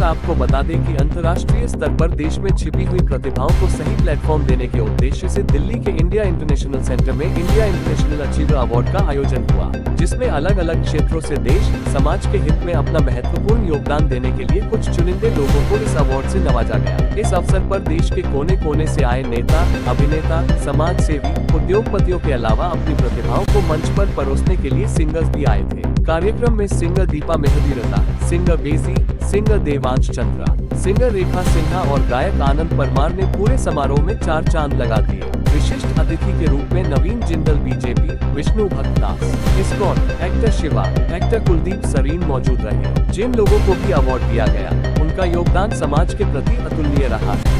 आपको बता दें कि अंतर्राष्ट्रीय स्तर पर देश में छिपी हुई प्रतिभाओं को सही प्लेटफॉर्म देने के उद्देश्य से दिल्ली के इंडिया इंटरनेशनल सेंटर में इंडिया इंटरनेशनल अचीवर अवार्ड का आयोजन हुआ, जिसमें अलग अलग क्षेत्रों से देश समाज के हित में अपना महत्वपूर्ण योगदान देने के लिए कुछ चुनिंदे लोगों को इस अवार्ड से नवाजा गया। इस अवसर पर देश के कोने कोने से आए नेता, अभिनेता, समाज सेवी, उद्योगपतियों के अलावा अपनी प्रतिभाओं को मंच पर परोसने के लिए सिंगर्स भी आए थे। कार्यक्रम में singer Deepa Mehdiratta, singer Beji, singer Devansh Chandra, singer Rekha Sinha और गायक आनंद परमार ने पूरे समारोह में 4 चांद लगा दिए। विशिष्ट अतिथि के रूप में नवीन Jindal BJP, Vishnu Bhakt Das, ISKCON, actor Shiva, actor Kuldeep Sareen मौजूद रहे। जिन लोगों को भी अवार्ड दिया गया, उनका योगदान समाज के प्रति अतुलनीय रहा है।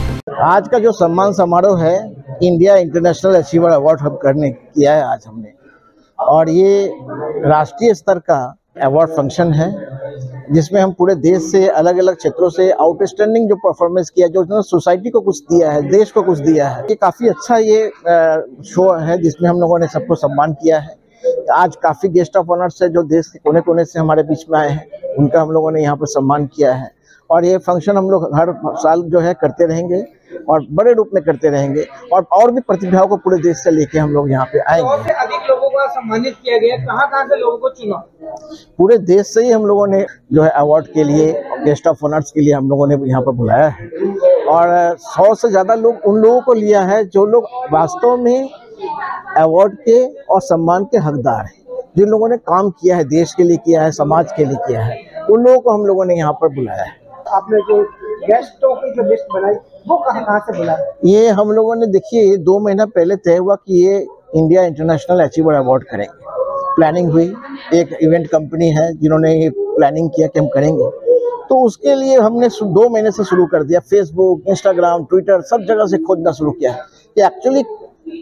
आज का जो सम्मान समारोह है, इंडिया इंटरनेशनल अचीवर अवार्ड हम किया है आज हमने, और ये राष्ट्रीय स्तर का अवार्ड फंक्शन है जिसमें हम पूरे देश से अलग अलग क्षेत्रों से आउटस्टैंडिंग जो परफॉर्मेंस किया, जो सोसाइटी को कुछ दिया है, देश को कुछ दिया है। ये काफ़ी अच्छा ये शो है जिसमें हम लोगों ने सबको सम्मान किया है। आज काफ़ी गेस्ट ऑफ ऑनर्स है जो देश के कोने कोने से हमारे बीच में आए हैं, उनका हम लोगों ने यहाँ पर सम्मान किया है। और ये फंक्शन हम लोग हर साल जो है करते रहेंगे और बड़े रूप में करते रहेंगे, और भी प्रतिभाओं को पूरे देश से लेके हम लोग यहाँ पे आएंगे। 100 से अधिक लोगों को सम्मानित किया गया, कहाँ से लोगों को चुना? पूरे देश से ही हम लोगों ने जो है अवार्ड के लिए, गेस्ट ऑफ ऑनर्स के लिए हम लोगों ने यहाँ पर बुलाया है, और 100 से ज़्यादा लोग उन लोगों को लिया है जो लोग वास्तव में अवार्ड के और सम्मान के हकदार हैं, जिन लोगों ने काम किया है, देश के लिए किया है, समाज के लिए किया है, उन लोगों को हम लोगों ने यहाँ पर बुलाया है। आपने जो गेस्टों की जो लिस्ट बनाई वो कहाँ से बुलाया? ये हम लोगों ने, देखिए, 2 महीना पहले तय हुआ कि ये इंडिया इंटरनेशनल अचीवर अवार्ड करेंगे। प्लानिंग हुई, एक इवेंट कंपनी है जिन्होंने ये प्लानिंग किया कि हम करेंगे, तो उसके लिए हमने 2 महीने से शुरू कर दिया। फेसबुक, इंस्टाग्राम, ट्विटर, सब जगह से खोजना शुरू किया है कि एक्चुअली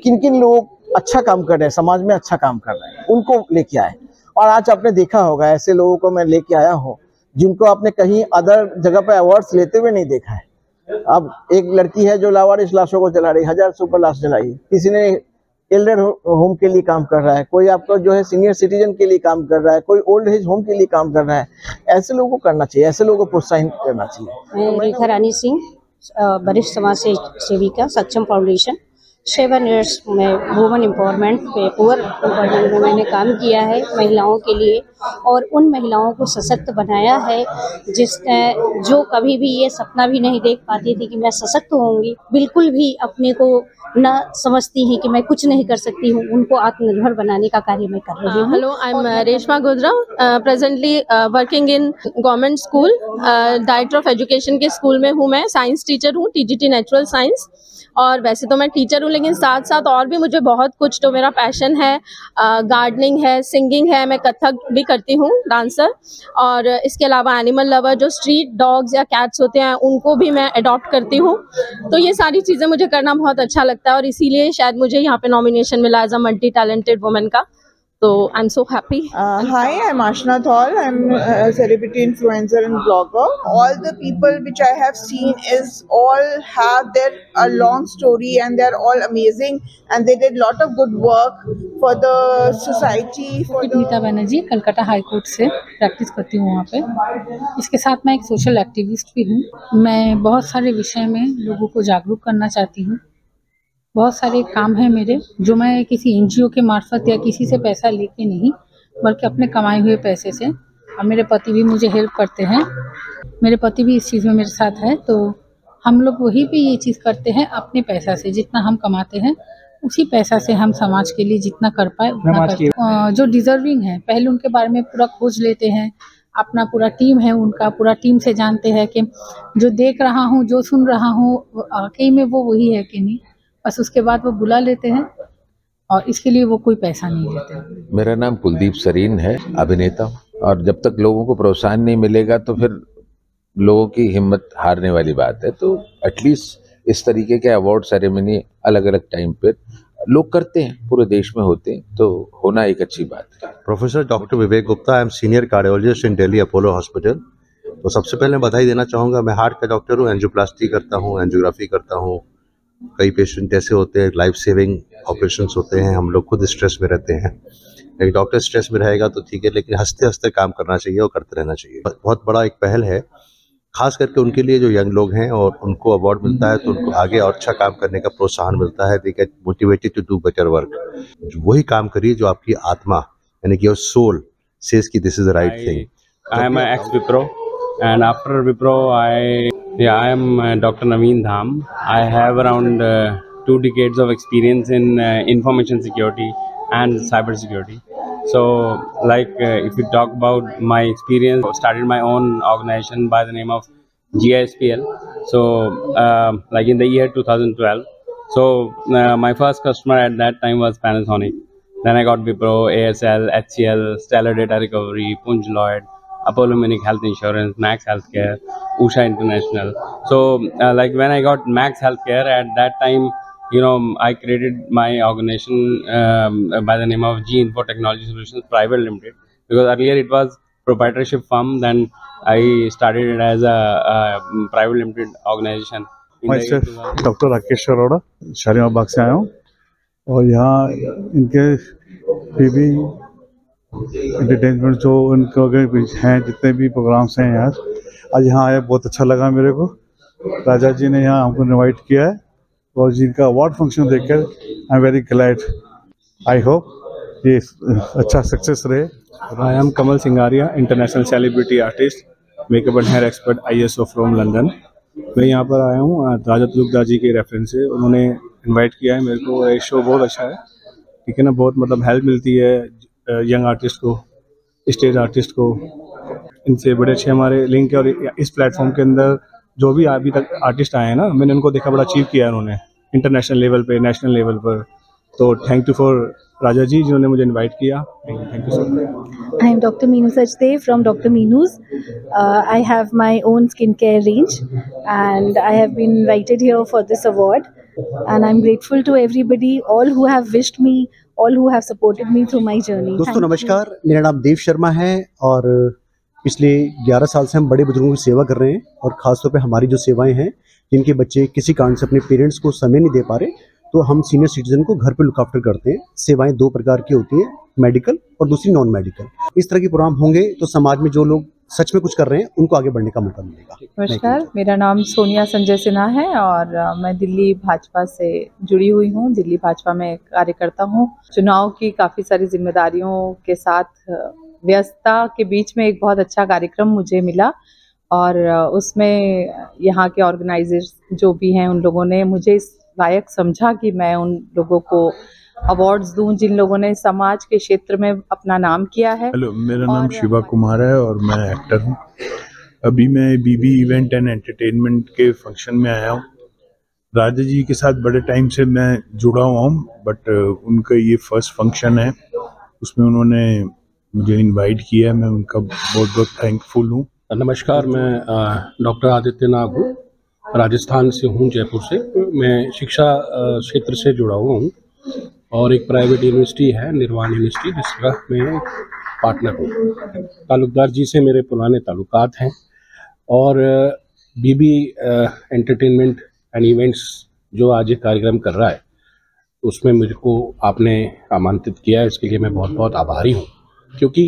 किन किन लोग अच्छा काम कर रहे हैं, समाज में अच्छा काम कर रहे हैं, उनको लेके आए। और आज आपने देखा होगा ऐसे लोगों को मैं लेके आया हूँ जिनको आपने कहीं अदर जगह पे अवार्ड्स लेते हुए नहीं देखा है। अब एक लड़की है जो लावारिस लाशों को जला रही, 1000 से ऊपर लाश जलाई। किसी ने एल्डर होम के लिए काम कर रहा है, कोई आपका जो है सीनियर सिटीजन के लिए काम कर रहा है, कोई ओल्ड एज होम के लिए काम कर रहा है। ऐसे लोगों को करना चाहिए, ऐसे लोगों को प्रोत्साहित करना चाहिए। मैं रेखा रानी सिंह, वरिष्ठ समाज सेविका, सक्षम फाउंडेशन। 7 years में वुमेन एम्पावरमेंट पे, पुअर एम्पावरमेंट में मैंने काम किया है महिलाओं के लिए, और उन महिलाओं को सशक्त बनाया है जो कभी भी ये सपना भी नहीं देख पाती थी कि मैं सशक्त होंगी, बिल्कुल भी अपने को न समझती हैं कि मैं कुछ नहीं कर सकती हूँ, उनको आत्मनिर्भर बनाने का कार्य मैं कर रही हूँ। Hello, I am Reshma Gojra, presently working in government school, director of education के स्कूल में हूँ। मैं साइंस टीचर हूँ, टीजीटी नेचुरल साइंस। और वैसे तो मैं टीचर हूँ, लेकिन साथ साथ और भी मुझे बहुत कुछ, तो मेरा पैशन है, गार्डनिंग है, सिंगिंग है, मैं कथक भी करती हूँ, डांसर। और इसके अलावा एनिमल लवर, जो स्ट्रीट डॉग्स या कैट्स होते हैं उनको भी मैं अडॉप्ट करती हूँ। तो ये सारी चीज़ें मुझे करना बहुत अच्छा लगता है, और इसीलिए शायद मुझे यहाँ पे नॉमिनेशन मिला as a multi talented women का। So I'm so happy. Hi, I'm Ashna Thol. I'm a celebrity influencer and blogger. All the people which I have seen all have a long story, and they're all amazing, and they did lot of good work for the society. Nita Banerjee, Calcutta high court से practice करती हूँ वहाँ पे। इसके साथ मैं एक social activist भी हूँ। मैं बहुत सारे विषय में लोगों को जागरूक करना चाहती हूँ। बहुत सारे काम हैं मेरे जो मैं किसी एनजीओ के मार्फत या किसी से पैसा लेके नहीं, बल्कि अपने कमाए हुए पैसे से, और मेरे पति भी मुझे हेल्प करते हैं। मेरे पति भी इस चीज़ में मेरे साथ है, तो हम लोग वही भी ये चीज़ करते हैं अपने पैसा से। जितना हम कमाते हैं उसी पैसा से हम समाज के लिए जितना कर पाए उतना करते हैं। जो डिजर्विंग है पहले उनके बारे में पूरा खोज लेते हैं, अपना पूरा टीम है, उनका पूरा टीम से जानते हैं कि जो देख रहा हूँ, जो सुन रहा हूँ, वाकई में वो वही है कि नहीं। बस उसके बाद वो बुला लेते हैं, और इसके लिए वो कोई पैसा नहीं लेते। मेरा नाम कुलदीप सरीन है, अभिनेता हूँ। और जब तक लोगों को प्रोत्साहन नहीं मिलेगा तो फिर लोगों की हिम्मत हारने वाली बात है। तो एटलीस्ट इस तरीके के अवार्ड सेरेमनी अलग अलग टाइम पे लोग करते हैं, पूरे देश में होते हैं, तो होना एक अच्छी बात है। Professor doctor Vivek Gupta, I am senior cardiologist in Delhi Apollo hospital. तो सबसे पहले बधाई देना चाहूँगा। मैं हार्ट का डॉक्टर हूँ, एंजियोप्लास्टी करता हूँ, एंजियोग्राफी करता हूँ। कई पेशेंट ऐसे होते हैं, लाइफ सेविंग ऑपरेशंस होते हैं, हम लोग खुद स्ट्रेस में रहते हैं। एक डॉक्टर स्ट्रेस में रहेगा तो ठीक है, लेकिन हंसते हंसते काम करना चाहिए और करते रहना चाहिए। बहुत बड़ा एक पहल है, खास करके उनके लिए जो यंग लोग हैं और उनको अवार्ड मिलता है तो उनको आगे और अच्छा काम करने का प्रोत्साहन मिलता है। They get motivated to do better work. वही काम करिए जो आपकी आत्मा यानी कि योर सोल सेज कि this is the right thing. I am an ex-Wipro, and after Wipro, I am Dr. Naveen Dham. I have around 2 decades of experience in information security and cyber security. So, if we talk about my experience, I started my own organization by the name of GISPL. So, in the year 2012. So, my first customer at that time was Panasonic. Then I got Wipro, ASL, HCL, Stellar Data Recovery, Punj Lloyd, Apollo Munich Health Insurance, Max Healthcare, Usha International. So, when I got Max Healthcare at that time, I created my organization by the name of G Info Technology Solutions Private Limited, because earlier it was proprietorship firm. Then I started it as a private limited organization. Myself, Dr. Rakesh Arora, Shalimar Bagh से आया हूँ और यहाँ इनके TV entertainment जो उनके हैं जितने भी प्रोग्राम्स हैं यहाँ आज यहाँ आया बहुत अच्छा लगा मेरे को। राजा जी ने यहाँ हमको इनवाइट किया है और जिनका अवार्ड फंक्शन देखकर I am very glad. I hope ये अच्छा सक्सेस रहे। I am Kamal Singaria, international celebrity artist, makeup and hair expert ISO from London. मैं यहाँ पर आया हूँ राजा तुलुकदार जी के रेफरेंस से। उन्होंने इनवाइट किया है मेरे को। ये शो बहुत अच्छा है, ठीक है ना। बहुत मतलब हेल्प मिलती है यंग आर्टिस्ट को, स्टेज आर्टिस्ट को। इनसे बड़े अच्छे हमारे लिंक है और इस प्लेटफॉर्म के अंदर जो भी अभी तक आर्टिस्ट आए हैं ना, मैंने उनको देखा बड़ा अचीव किया है उन्होंने इंटरनेशनल लेवल पे, नेशनल लेवल पर। तो thank you for Raja ji जिन्होंने मुझे इनवाइट किया। Thank you so much. I am doctor Meenu Sachdev from doctor Meenu's. I have my own skin care range and I have been invited here for this award and I'm grateful to everybody, all who have wished me, all who have supported me through my journey. दोस्तों नमस्कार, मेरा नाम देव शर्मा है और पिछले 11 साल से हम बड़े बुजुर्गों की सेवा कर रहे हैं और ख़ासतौर पे हमारी जो सेवाएं हैं जिनके बच्चे किसी कारण से अपने पेरेंट्स को समय नहीं दे पा रहे, तो हम सीनियर सिटीजन को घर पे लुक आफ्टर करते हैं। सेवाएं 2 प्रकार की होती हैं, मेडिकल और दूसरी नॉन मेडिकल। इस तरह के प्रोग्राम होंगे तो समाज में जो लोग सच में कुछ कर रहे हैं उनको आगे बढ़ने का मौका मिलेगा। नमस्कार, मेरा नाम सोनिया संजय सिन्हा है और मैं दिल्ली भाजपा से जुड़ी हुई हूँ। दिल्ली भाजपा में कार्य करता हूँ। चुनाव की काफ़ी सारी जिम्मेदारियों के साथ व्यस्तता के बीच में एक बहुत अच्छा कार्यक्रम मुझे मिला और उसमें यहाँ के ऑर्गेनाइजर्स जो भी हैं उन लोगों ने मुझे इस लायक समझा कि मैं उन लोगों को अवार्ड्स दूं जिन लोगों ने समाज के क्षेत्र में अपना नाम किया है। हेलो, मेरा नाम शिवा कुमार है और मैं एक्टर हूँ। अभी मैं बीबी इवेंट एंड एंटरटेनमेंट के फंक्शन में आया हूँ। राजा जी के साथ बड़े टाइम से मैं जुड़ा हुआ हूँ, बट उनका ये फर्स्ट फंक्शन है, उसमें उन्होंने मुझे इनवाइट किया है। मैं उनका बहुत बहुत थैंकफुल हूँ। नमस्कार, मैं डॉक्टर आदित्य नाग हूँ, राजस्थान से हूँ, जयपुर से। मैं शिक्षा क्षेत्र से जुड़ा हुआ हूँ और एक प्राइवेट यूनिवर्सिटी है निर्वाण यूनिवर्सिटी जिसका मैं पार्टनर हूँ। तालुकदार जी से मेरे पुराने ताल्लुकात हैं और बीबी एंटरटेनमेंट एंड इवेंट्स जो आज एक कार्यक्रम कर रहा है उसमें मुझको आपने आमंत्रित किया है, इसके लिए मैं बहुत बहुत आभारी हूँ। क्योंकि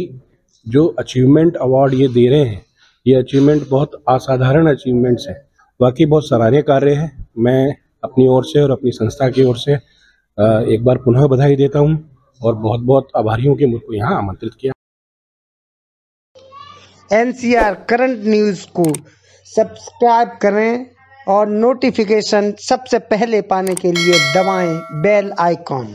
जो अचीवमेंट अवार्ड ये दे रहे हैं, ये अचीवमेंट बहुत असाधारण अचीवमेंट्स हैं, वाकई बहुत सराहनीय कार्य है। मैं अपनी ओर से और अपनी संस्था की ओर से एक बार पुनः बधाई देता हूं और बहुत बहुत आभारी हूं कि मुझको यहाँ आमंत्रित किया। NCR करंट न्यूज़ को सब्सक्राइब करें और नोटिफिकेशन सबसे पहले पाने के लिए दबाएं बेल आइकॉन।